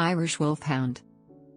Irish Wolfhound.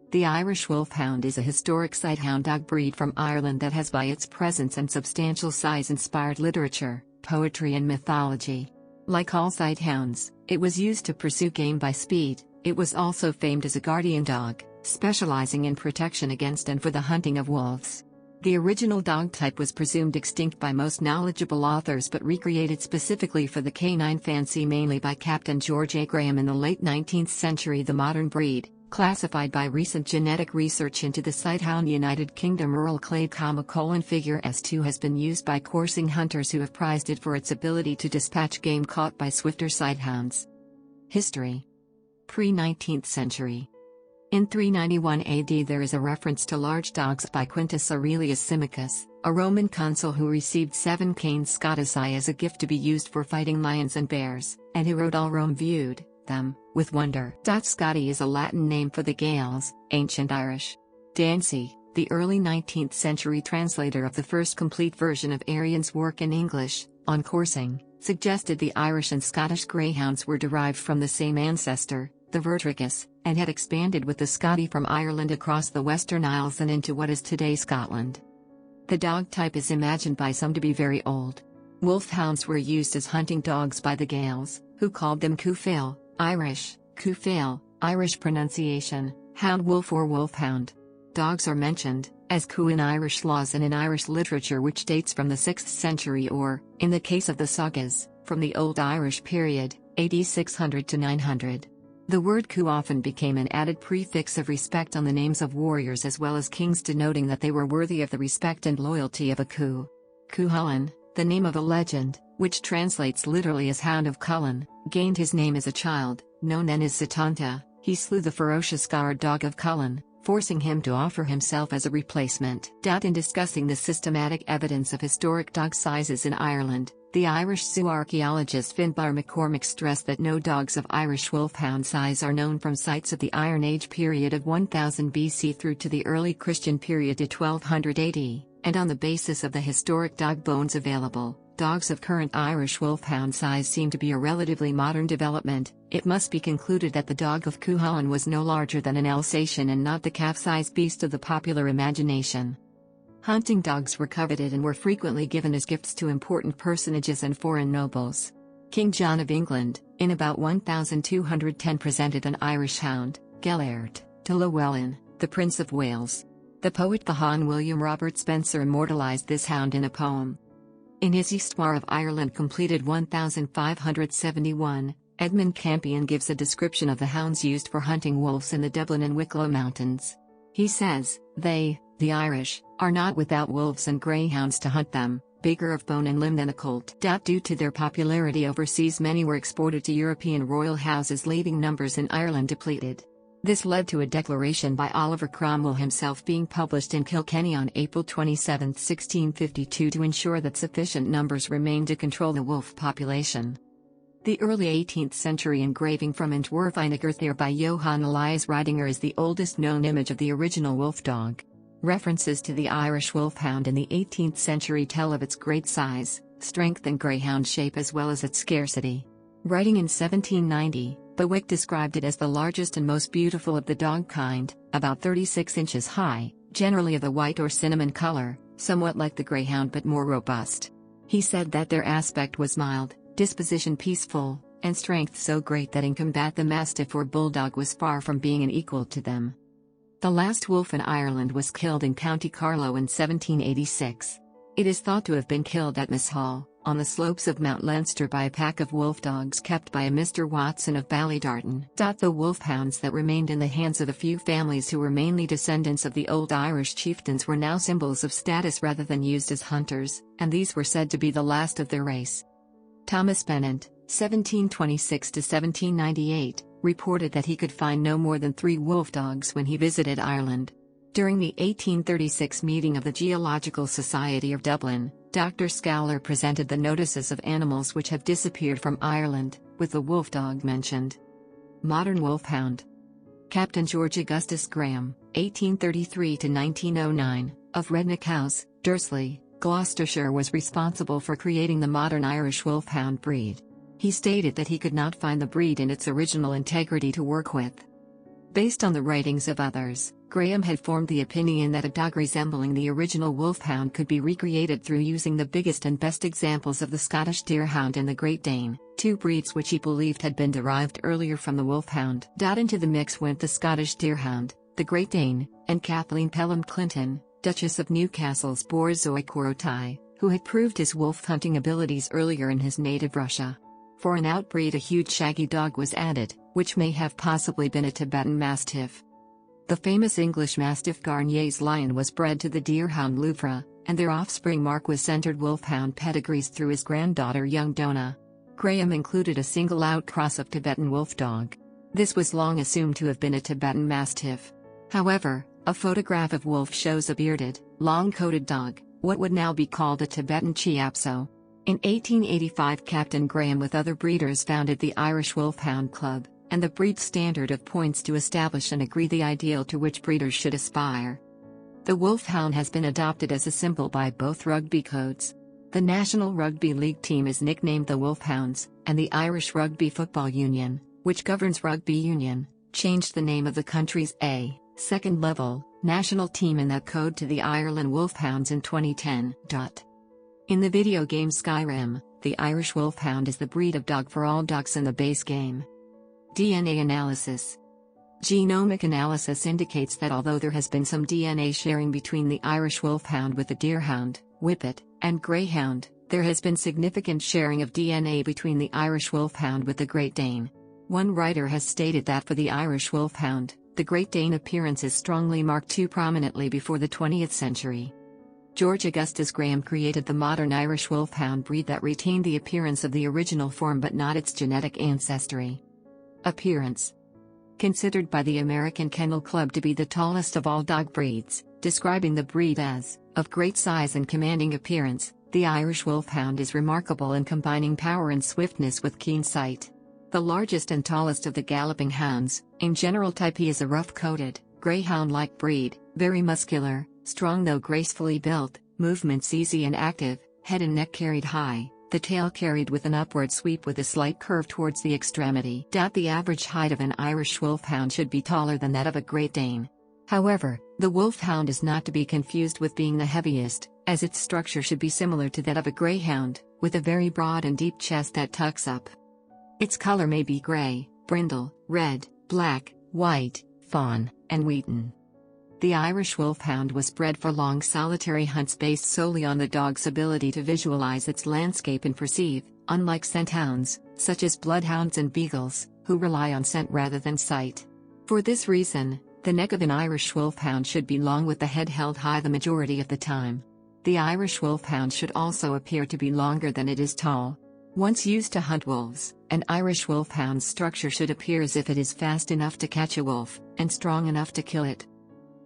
The Irish Wolfhound is a historic sighthound dog breed from Ireland that has by its presence and substantial size inspired literature, poetry and mythology. Like all sighthounds, it was used to pursue game by speed. It was also famed as a guardian dog, specializing in protection against and for the hunting of wolves. The original dog type was presumed extinct by most knowledgeable authors but recreated specifically for the canine fancy mainly by Captain George A. Graham in the late 19th century. The modern breed, classified by recent genetic research into the Sighthound United Kingdom Rural Clade, figure S2, has been used by coursing hunters who have prized it for its ability to dispatch game caught by swifter sighthounds. History. Pre-19th century. In 391 AD there is a reference to large dogs by Quintus Aurelius Symmachus, a Roman consul who received 7 canes Scotici as a gift to be used for fighting lions and bears, and who wrote all Rome viewed them with wonder. Scoti is a Latin name for the Gaels, ancient Irish. Dancy, the early 19th century translator of the first complete version of Arrian's work in English, on coursing, suggested the Irish and Scottish greyhounds were derived from the same ancestor, the Vertricus, and had expanded with the Scoti from Ireland across the Western Isles and into what is today Scotland. The dog type is imagined by some to be very old. Wolfhounds were used as hunting dogs by the Gaels, who called them Cúfail, Irish, Cúfail, Irish pronunciation, hound wolf or wolfhound. Dogs are mentioned as coo in Irish laws and in Irish literature which dates from the 6th century or, in the case of the sagas, from the Old Irish period, AD 600 to 900. The word coo often became an added prefix of respect on the names of warriors as well as kings, denoting that they were worthy of the respect and loyalty of a coo. Cuchulainn, the name of a legend, which translates literally as Hound of Cullen, gained his name as a child, known then as Setanta. He slew the ferocious guard dog of Cullen, forcing him to offer himself as a replacement. In discussing the systematic evidence of historic dog sizes in Ireland, the Irish zooarchaeologist Finbar McCormick stressed that no dogs of Irish Wolfhound size are known from sites of the Iron Age period of 1000 BC through to the early Christian period to 1200 AD, and on the basis of the historic dog bones available, dogs of current Irish Wolfhound size seem to be a relatively modern development. It must be concluded that the dog of Cuchulainn was no larger than an Alsatian and not the calf-sized beast of the popular imagination. Hunting dogs were coveted and were frequently given as gifts to important personages and foreign nobles. King John of England, in about 1210, presented an Irish hound, Gellert, to Llewellyn, the Prince of Wales. The poet Vaughan William Robert Spencer immortalized this hound in a poem. In his Histoire of Ireland completed 1571, Edmund Campion gives a description of the hounds used for hunting wolves in the Dublin and Wicklow Mountains. He says, "They, the Irish, are not without wolves and greyhounds to hunt them, bigger of bone and limb than a colt." Due to their popularity overseas, many were exported to European royal houses, leaving numbers in Ireland depleted. This led to a declaration by Oliver Cromwell himself being published in Kilkenny on April 27, 1652, to ensure that sufficient numbers remained to control the wolf population. The early 18th century engraving from Antwerp Vinegarthere by Johann Elias Ridinger is the oldest known image of the original wolf dog. References to the Irish Wolfhound in the 18th century tell of its great size, strength and greyhound shape as well as its scarcity. Writing in 1790, Bewick described it as the largest and most beautiful of the dog kind, about 36 inches high, generally of a white or cinnamon color, somewhat like the greyhound but more robust. He said that their aspect was mild, disposition peaceful, and strength so great that in combat the mastiff or bulldog was far from being an equal to them. The last wolf in Ireland was killed in County Carlow in 1786. It is thought to have been killed at Misshall, on the slopes of Mount Leinster, by a pack of wolf dogs kept by a Mr. Watson of Ballydarton. The wolfhounds that remained in the hands of a few families who were mainly descendants of the old Irish chieftains were now symbols of status rather than used as hunters, and these were said to be the last of their race. Thomas Pennant, 1726 to 1798, reported that he could find no more than 3 wolf dogs when he visited Ireland. During the 1836 meeting of the Geological Society of Dublin, Dr. Scowler presented the notices of animals which have disappeared from Ireland, with the wolf dog mentioned. Modern Wolfhound. Captain George Augustus Graham, 1833 to 1909, of Redneck House, Dursley, Gloucestershire, was responsible for creating the modern Irish Wolfhound breed. He stated that he could not find the breed in its original integrity to work with. Based on the writings of others, Graham had formed the opinion that a dog resembling the original Wolfhound could be recreated through using the biggest and best examples of the Scottish Deerhound and the Great Dane, two breeds which he believed had been derived earlier from the Wolfhound. Into the mix went the Scottish Deerhound, the Great Dane, and Kathleen Pelham Clinton, Duchess of Newcastle's Borzoi Korotai, who had proved his wolf hunting abilities earlier in his native Russia. For an outbreed, a huge shaggy dog was added, which may have possibly been a Tibetan Mastiff. The famous English Mastiff Garnier's Lion was bred to the Deerhound Louvre, and their offspring Marquis-centered Wolfhound pedigrees through his granddaughter young Donna. Graham included a single outcross of Tibetan Wolf dog. This was long assumed to have been a Tibetan Mastiff. However, a photograph of Wolf shows a bearded, long-coated dog, what would now be called a Tibetan Chiapso. In 1885, Captain Graham with other breeders founded the Irish Wolfhound Club, and the breed standard of points to establish and agree the ideal to which breeders should aspire. The Wolfhound has been adopted as a symbol by both rugby codes. The National Rugby League team is nicknamed the Wolfhounds, and the Irish Rugby Football Union, which governs rugby union, changed the name of the country's second-level national team in that code to the Ireland Wolfhounds in 2010. In the video game Skyrim, the Irish Wolfhound is the breed of dog for all dogs in the base game. DNA analysis. Genomic analysis indicates that although there has been some DNA sharing between the Irish Wolfhound with the Deerhound, Whippet, and Greyhound, there has been significant sharing of DNA between the Irish Wolfhound with the Great Dane. One writer has stated that for the Irish Wolfhound, the Great Dane appearance is strongly marked too prominently before the 20th century. George Augustus Graham created the modern Irish Wolfhound breed that retained the appearance of the original form but not its genetic ancestry. Appearance. Considered by the American Kennel Club to be the tallest of all dog breeds, describing the breed as of great size and commanding appearance, the Irish Wolfhound is remarkable in combining power and swiftness with keen sight. The largest and tallest of the galloping hounds, in general type he is a rough-coated, greyhound-like breed, very muscular, strong though gracefully built, movements easy and active, head and neck carried high, the tail carried with an upward sweep with a slight curve towards the extremity. The average height of an Irish Wolfhound should be taller than that of a Great Dane. However, the Wolfhound is not to be confused with being the heaviest, as its structure should be similar to that of a Greyhound, with a very broad and deep chest that tucks up. Its color may be gray, brindle, red, black, white, fawn, and wheaten. The Irish Wolfhound was bred for long solitary hunts based solely on the dog's ability to visualize its landscape and perceive, unlike scent hounds, such as bloodhounds and beagles, who rely on scent rather than sight. For this reason, the neck of an Irish Wolfhound should be long with the head held high the majority of the time. The Irish Wolfhound should also appear to be longer than it is tall. Once used to hunt wolves, an Irish Wolfhound's structure should appear as if it is fast enough to catch a wolf, and strong enough to kill it.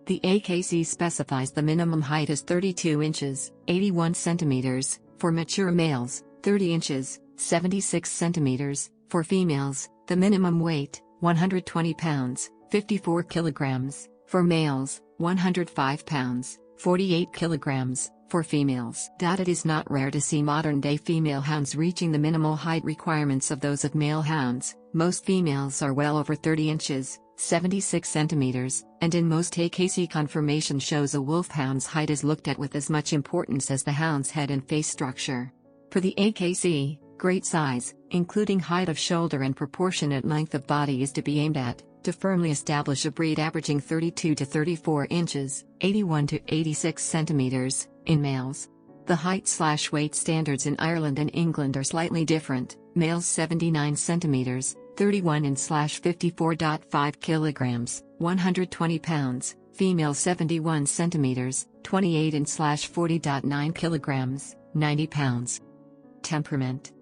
The AKC specifies the minimum height as 32 inches, 81 centimeters, for mature males, 30 inches, 76 centimeters, for females, the minimum weight, 120 pounds, 54 kilograms, for males, 105 pounds, 48 kilograms, for females. It is not rare to see modern-day female hounds reaching the minimal height requirements of those of male hounds. Most females are well over 30 inches, 76 centimeters, and in most AKC conformation shows a wolfhound's height is looked at with as much importance as the hound's head and face structure. For the AKC, great size, including height of shoulder and proportionate length of body is to be aimed at, to firmly establish a breed averaging 32 to 34 inches, 81 to 86 centimeters, in males. The height/weight standards in Ireland and England are slightly different, males 79 centimeters, 31 in/54.5 kilograms, 120 pounds, females 71 centimeters, 28 in/40.9 kilograms, 90 pounds. Temperament.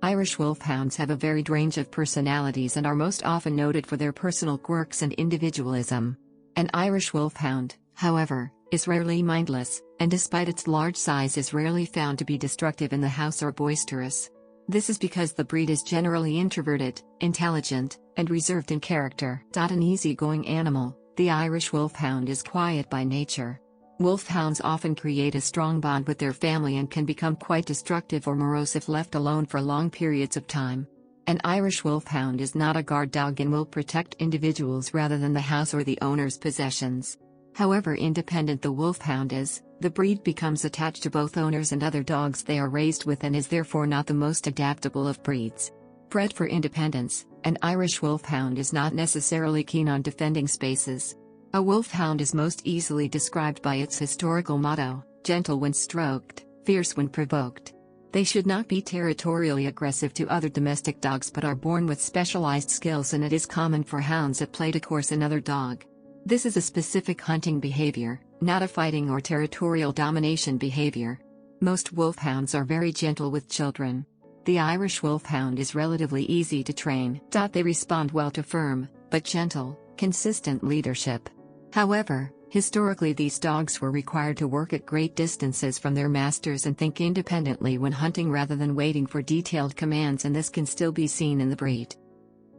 Irish Wolfhounds have a varied range of personalities and are most often noted for their personal quirks and individualism. An Irish Wolfhound, however, is rarely mindless, and despite its large size is rarely found to be destructive in the house or boisterous. This is because the breed is generally introverted, intelligent, and reserved in character. An easygoing animal, the Irish Wolfhound is quiet by nature. Wolfhounds often create a strong bond with their family and can become quite destructive or morose if left alone for long periods of time. An Irish Wolfhound is not a guard dog and will protect individuals rather than the house or the owner's possessions. However independent the Wolfhound is, the breed becomes attached to both owners and other dogs they are raised with and is therefore not the most adaptable of breeds. Bred for independence, an Irish Wolfhound is not necessarily keen on defending spaces. A Wolfhound is most easily described by its historical motto, gentle when stroked, fierce when provoked. They should not be territorially aggressive to other domestic dogs but are born with specialized skills, and it is common for hounds at play to course another dog. This is a specific hunting behavior, not a fighting or territorial domination behavior. Most Wolfhounds are very gentle with children. The Irish Wolfhound is relatively easy to train. They respond well to firm, but gentle, consistent leadership. However, historically these dogs were required to work at great distances from their masters and think independently when hunting rather than waiting for detailed commands, and this can still be seen in the breed.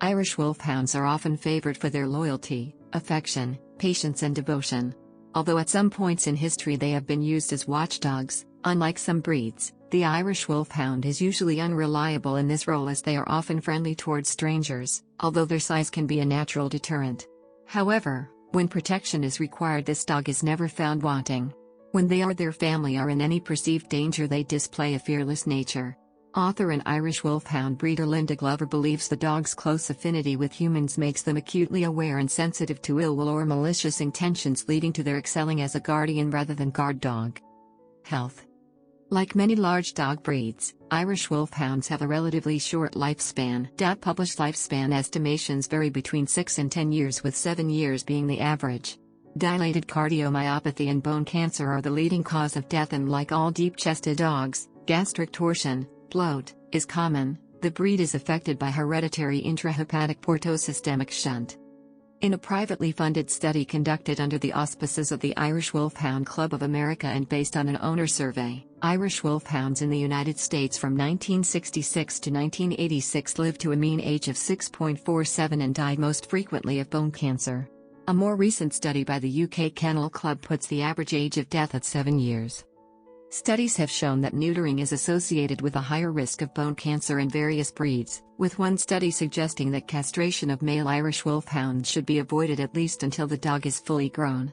Irish Wolfhounds are often favored for their loyalty, affection, patience and devotion. Although at some points in history they have been used as watchdogs, unlike some breeds, the Irish Wolfhound is usually unreliable in this role as they are often friendly towards strangers, although their size can be a natural deterrent. However, when protection is required, this dog is never found wanting. When they or their family are in any perceived danger, they display a fearless nature. Author and Irish Wolfhound breeder Linda Glover believes the dog's close affinity with humans makes them acutely aware and sensitive to ill will or malicious intentions, leading to their excelling as a guardian rather than guard dog. Health. Like many large dog breeds, Irish Wolfhounds have a relatively short lifespan. Published lifespan estimations vary between 6 and 10 years, with 7 years being the average. Dilated cardiomyopathy and bone cancer are the leading cause of death, and like all deep-chested dogs, gastric torsion, bloat, is common. The breed is affected by hereditary intrahepatic portosystemic shunt. In a privately funded study conducted under the auspices of the Irish Wolfhound Club of America and based on an owner survey, Irish Wolfhounds in the United States from 1966 to 1986 lived to a mean age of 6.47 and died most frequently of bone cancer. A more recent study by the UK Kennel Club puts the average age of death at 7 years. Studies have shown that neutering is associated with a higher risk of bone cancer in various breeds, with one study suggesting that castration of male Irish Wolfhounds should be avoided at least until the dog is fully grown.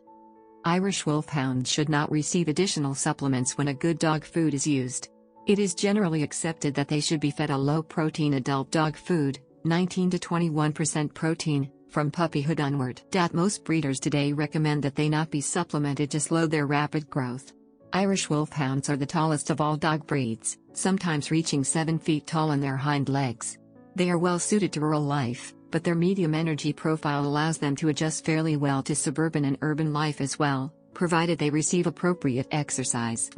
Irish Wolfhounds should not receive additional supplements when a good dog food is used. It is generally accepted that they should be fed a low-protein adult dog food, 19 to 21% protein, from puppyhood onward. Most breeders today recommend that they not be supplemented to slow their rapid growth. Irish Wolfhounds are the tallest of all dog breeds, sometimes reaching 7 feet tall on their hind legs. They are well suited to rural life, but their medium energy profile allows them to adjust fairly well to suburban and urban life as well, provided they receive appropriate exercise.